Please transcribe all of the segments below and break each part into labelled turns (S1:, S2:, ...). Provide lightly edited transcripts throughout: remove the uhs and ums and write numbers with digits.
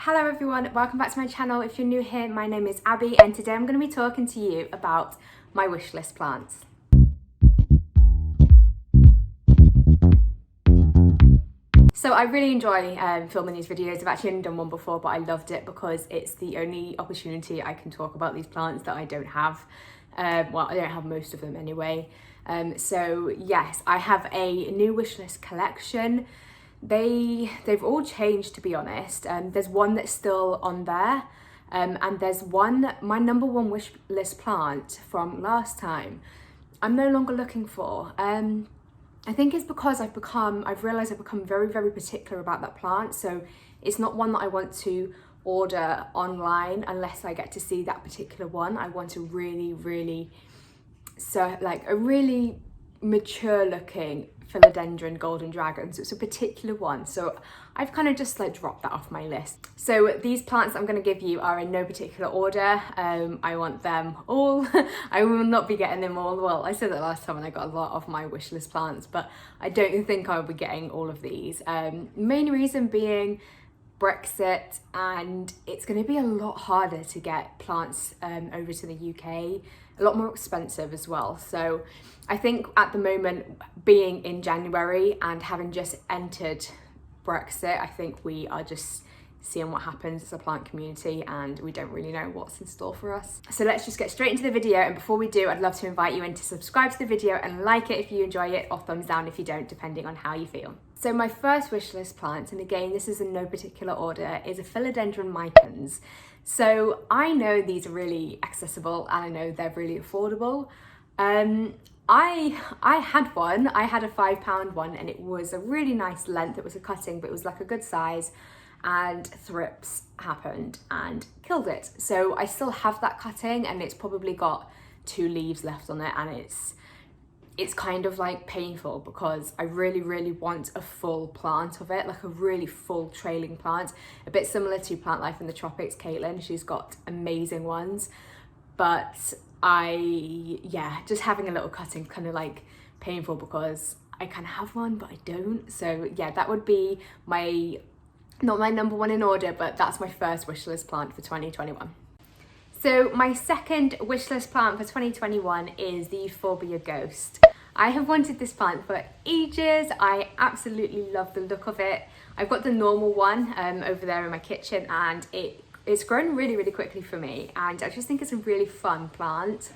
S1: Hello everyone, welcome back to my channel. If you're new here, my name is Abby and today I'm going to be talking to you about my wish list plants. So I really enjoy filming these videos. I've actually only done one before, but I loved it because it's the only opportunity I can talk about these plants that I don't have. Well, I don't have most of them anyway. So yes, I have a new wish list collection. They've all changed, to be honest. There's one that's still on there, and there's one, my number one wish list plant from last time, I'm no longer looking for. I think it's because I've realised I've become very, very particular about that plant. So it's not one that I want to order online unless I get to see that particular one. I want a really mature looking Philodendron golden dragon, so it's a particular one, so I've kind of just like dropped that off my list. So these plants I'm going to give you are in no particular order. I want them all. I will not be getting them all. Well, I said that last time and I got a lot of my wish list plants, but I don't think I'll be getting all of these. Main reason being Brexit, and it's going to be a lot harder to get plants over to the UK, a lot more expensive as well. So I think at the moment, being in January and having just entered Brexit, I think we are just seeing what happens as a plant community and we don't really know what's in store for us. So let's just get straight into the video, and before we do, I'd love to invite you in to subscribe to the video and like it if you enjoy it, or thumbs down if you don't, depending on how you feel. So my first wish list plant, and again this is in no particular order, is a Philodendron micans. So I know these are really accessible and I know they're really affordable. I had one, I had a £5 one, and it was a really nice length. It was a cutting, but it was like a good size, and thrips happened and killed it. So I still have that cutting and it's probably got 2 leaves left on it, and it's kind of like painful because I really want a full plant of it, like a really full trailing plant, a bit similar to Plant Life in the Tropics, Caitlin. She's got amazing ones, but just having a little cutting kind of like painful because I kind of have one but I don't. So yeah, that would be not my number one in order, but that's my first wish list plant for 2021. So my second wish list plant for 2021 is the Euphorbia Ghost. I have wanted this plant for ages. I absolutely love the look of it. I've got the normal one over there in my kitchen, and it's grown really quickly for me, and I just think it's a really fun plant.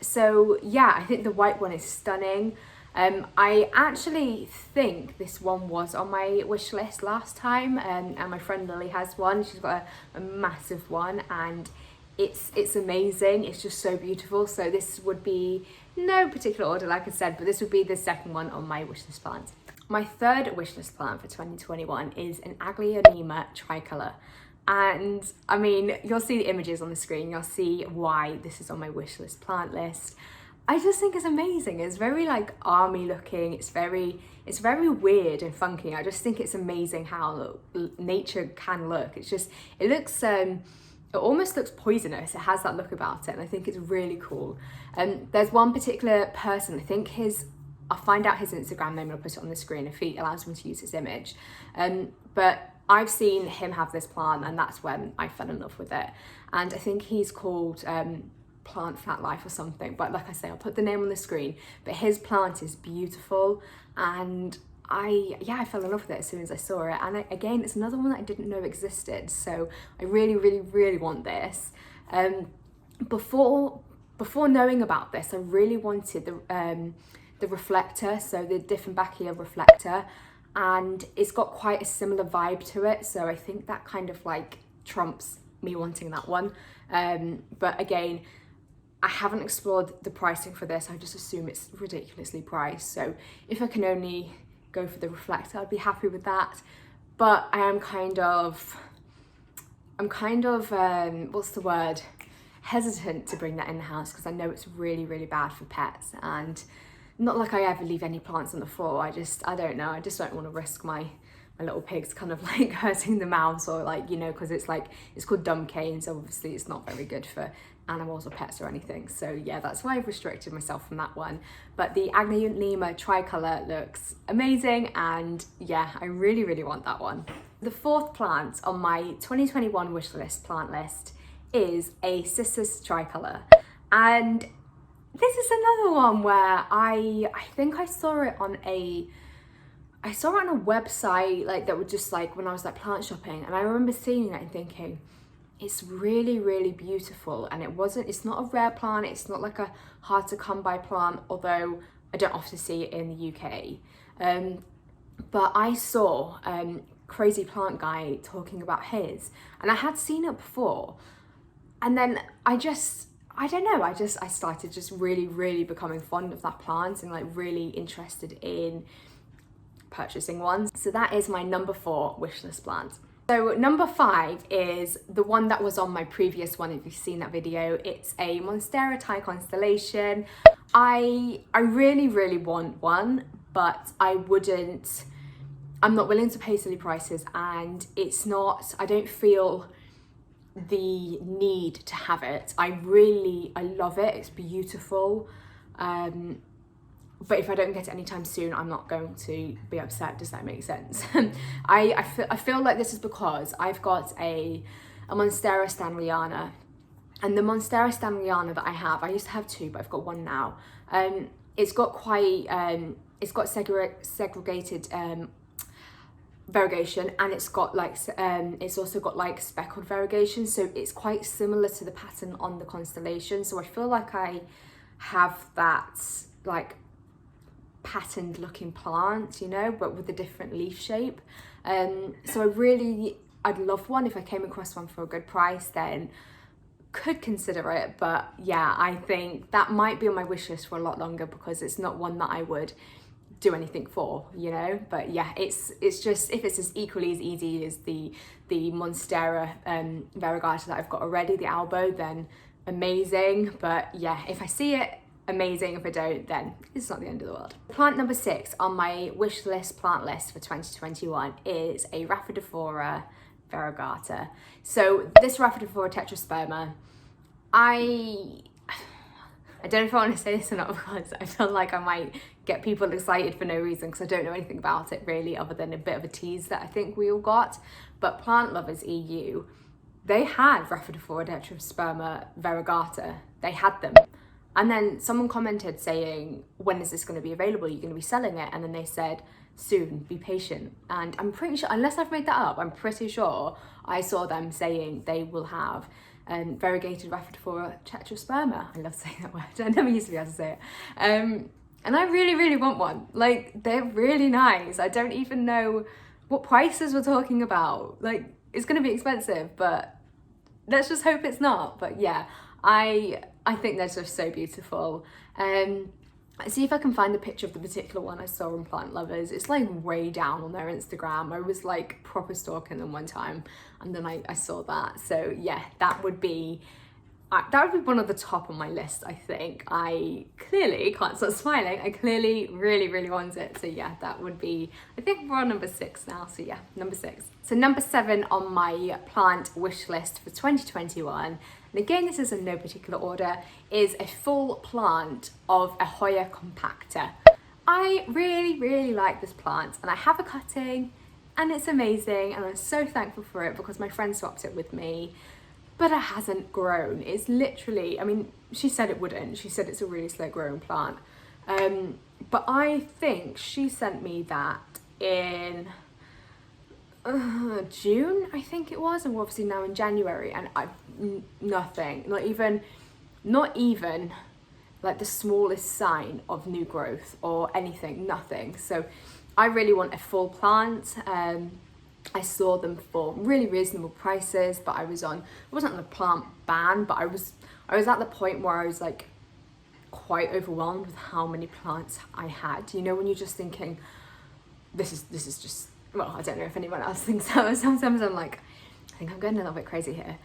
S1: So yeah, I think the white one is stunning. I actually think this one was on my wish list last time, and my friend Lily has one. She's got a massive one, and it's amazing. It's just so beautiful. So this would be no particular order, like I said, but this would be the second one on my wish list plant. My third wish list plant for 2021 is an Aglaonema tricolour. And I mean, you'll see the images on the screen, you'll see why this is on my wish list plant list. I just think it's amazing. It's very like army looking. It's very weird and funky. I just think it's amazing how nature can look. It looks, it almost looks poisonous. It has that look about it, and I think it's really cool. There's one particular person, I think I'll find out his Instagram name and I'll put it on the screen if he allows me to use his image. But I've seen him have this plant, and that's when I fell in love with it. And I think he's called Plant Flat Life or something, but like I say, I'll put the name on the screen. But his plant is beautiful, and I fell in love with it as soon as I saw it. And again, it's another one that I didn't know existed, so I really want this. Before knowing about this, I really wanted the reflector, so the Dieffenbachia reflector, and it's got quite a similar vibe to it, so I think that kind of like trumps me wanting that one. But again, I haven't explored the pricing for this. I just assume it's ridiculously priced, so if I can only go for the reflector, I'd be happy with that. But I am kind of what's the word, hesitant to bring that in the house because I know it's really bad for pets, and not like I ever leave any plants on the floor. I don't know, I just don't want to risk my little pigs kind of like hurting the mouse, or like, you know, because it's called dumb cane, so obviously it's not very good for animals or pets or anything. So yeah, that's why I've restricted myself from that one. But the Aglaonema tricolour looks amazing, and yeah, I really want that one. the fourth plant on my 2021 wish list plant list is a Cissus tricolour. And this is another one where I think I saw it on a website, like, that would just, like, when I was like plant shopping, and I remember seeing it and thinking, it's really, really beautiful. And it's not a rare plant, it's not like a hard to come by plant, although I don't often see it in the UK. But I saw Crazy Plant Guy talking about his, and I had seen it before, and then I started just really, really becoming fond of that plant and like really interested in purchasing one. So that is my number 4 wishlist plant. So number 5 is the one that was on my previous one, if you've seen that video. It's a Monstera Thai constellation. I really, really want one, but I'm not willing to pay silly prices, and I don't feel the need to have it. I love it, it's beautiful. But if I don't get it anytime soon, I'm not going to be upset. Does that make sense? I feel like this is because I've got a Monstera stanleyana, and the Monstera stanleyana that I used to have 2, but I've got 1 now. It's got segregated variegation, and it's also got like speckled variegation, so it's quite similar to the pattern on the constellation. So I feel like I have that like patterned looking plant, you know, but with a different leaf shape. So I'd love one. If I came across one for a good price, then could consider it. But yeah, I think that might be on my wish list for a lot longer, because it's not one that I would do anything for, you know. But yeah, it's just, if it's as equally as easy as the Monstera Variegated that I've got already, the Albo, then amazing. But yeah, if I see it, amazing. If I don't, then it's not the end of the world. Plant number 6 on my wish list plant list for 2021 is a Rhaphidophora variegata. So this Rhaphidophora tetrasperma, I don't know if I want to say this or not, because I feel like I might get people excited for no reason, because I don't know anything about it really, other than a bit of a tease that I think we all got. But Plant Lovers EU, they had Rhaphidophora tetrasperma variegata. They had them. And then someone commented saying, when is this going to be available? You're going to be selling it? And then they said, soon, be patient. And I'm pretty sure, unless I've made that up, I'm pretty sure I saw them saying they will have variegated Rhaphidophora tetrasperma. I love saying that word. I never used to be able to say it. And I really, really want one. Like, they're really nice. I don't even know what prices we're talking about. Like, it's going to be expensive, but let's just hope it's not. But yeah, I think they're just so beautiful. See if I can find the picture of the particular one I saw on Plant Lovers. It's like way down on their Instagram. I was like proper stalking them one time, and then I saw that. So yeah, that would be one of the top on my list, I think. I clearly can't stop smiling. I clearly really, really want it. So yeah, that would be, I think we're on number 6 now. So yeah, number 6. So number 7 on my plant wish list for 2021, and again, this is in no particular order, is a full plant of a Hoya compacta. I really, really like this plant, and I have a cutting, and it's amazing, and I'm so thankful for it, because my friend swapped it with me, but it hasn't grown. It's literally, I mean, she said it wouldn't. She said it's a really slow growing plant. But I think she sent me that in June, I think it was, and we're obviously now in January, and I've nothing, not even like the smallest sign of new growth or anything, nothing. So I really want a full plant. I saw them for really reasonable prices, but I wasn't on the plant ban, but I was at the point where I was like quite overwhelmed with how many plants I had. You know, when you're just thinking, this is just, well, I don't know if anyone else thinks that. Sometimes I'm like, I think I'm going a little bit crazy here.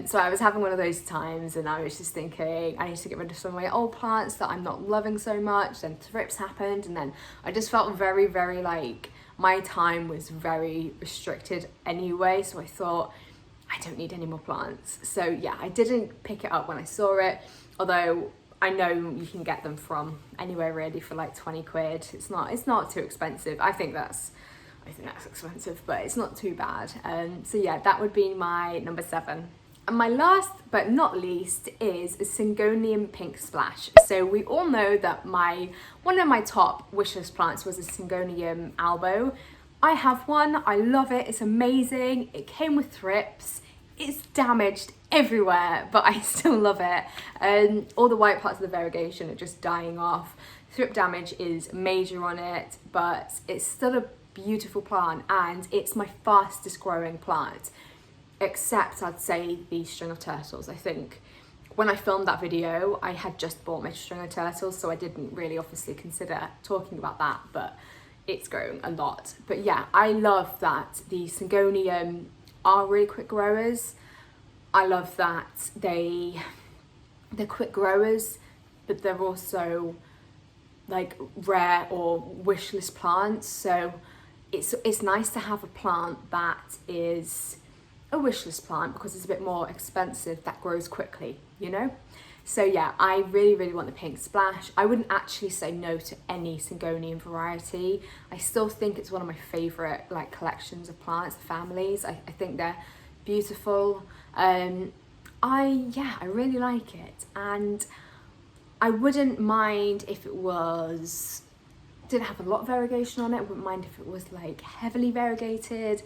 S1: So I was having one of those times, and I was just thinking, I need to get rid of some of my old plants that I'm not loving so much. Then thrips happened, and then I just felt very, very like my time was very restricted anyway. So I thought, I don't need any more plants. So yeah, I didn't pick it up when I saw it, although I know you can get them from anywhere really for like 20 quid. It's not too expensive. I think that's I think that's expensive, but it's not too bad. So yeah, that would be my number 7. And my last but not least is a Syngonium Pink Splash. So we all know that one of my top wishlist plants was a Syngonium albo. I have one, I love it, it's amazing. It came with thrips, it's damaged everywhere, but I still love it. All the white parts of the variegation are just dying off. Thrip damage is major on it, but it's still a beautiful plant and it's my fastest growing plant. Except I'd say the string of turtles. I think when I filmed that video, I had just bought my string of turtles, so I didn't really obviously consider talking about that, but it's grown a lot. But yeah, I love that the Syngonium are really quick growers. I love that they're quick growers, but they're also like rare or wish list plants. So it's nice to have a plant that is a wish list plant because it's a bit more expensive, that grows quickly, you know? So yeah, I really want the Pink Splash. I wouldn't actually say no to any Syngonium variety. I still think it's one of my favorite like collections of plants, families. I think they're beautiful. I really like it, and I wouldn't mind if it didn't have a lot of variegation on it. I wouldn't mind if it was like heavily variegated.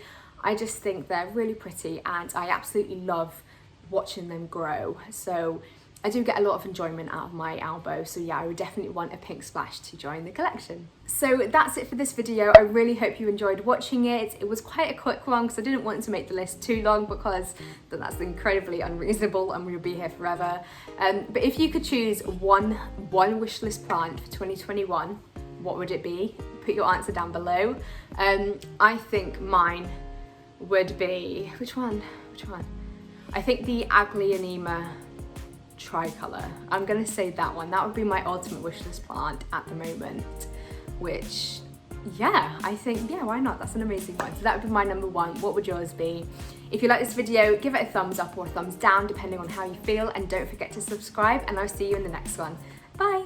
S1: I just think they're really pretty and I absolutely love watching them grow. So I do get a lot of enjoyment out of my albo. So yeah, I would definitely want a Pink Splash to join the collection. So that's it for this video. I really hope you enjoyed watching it. It was quite a quick one because I didn't want to make the list too long because that's incredibly unreasonable and we'll be here forever. But if you could choose one wish list plant for 2021, what would it be? Put your answer down below. I think mine would be, which one? I think the Aglaonema tricolour. I'm gonna say that one. That would be my ultimate wishlist plant at the moment, which, yeah, I think, yeah, why not? That's an amazing one. So that would be my number 1. What would yours be? If you like this video, give it a thumbs up or a thumbs down, depending on how you feel, and don't forget to subscribe, and I'll see you in the next one. Bye.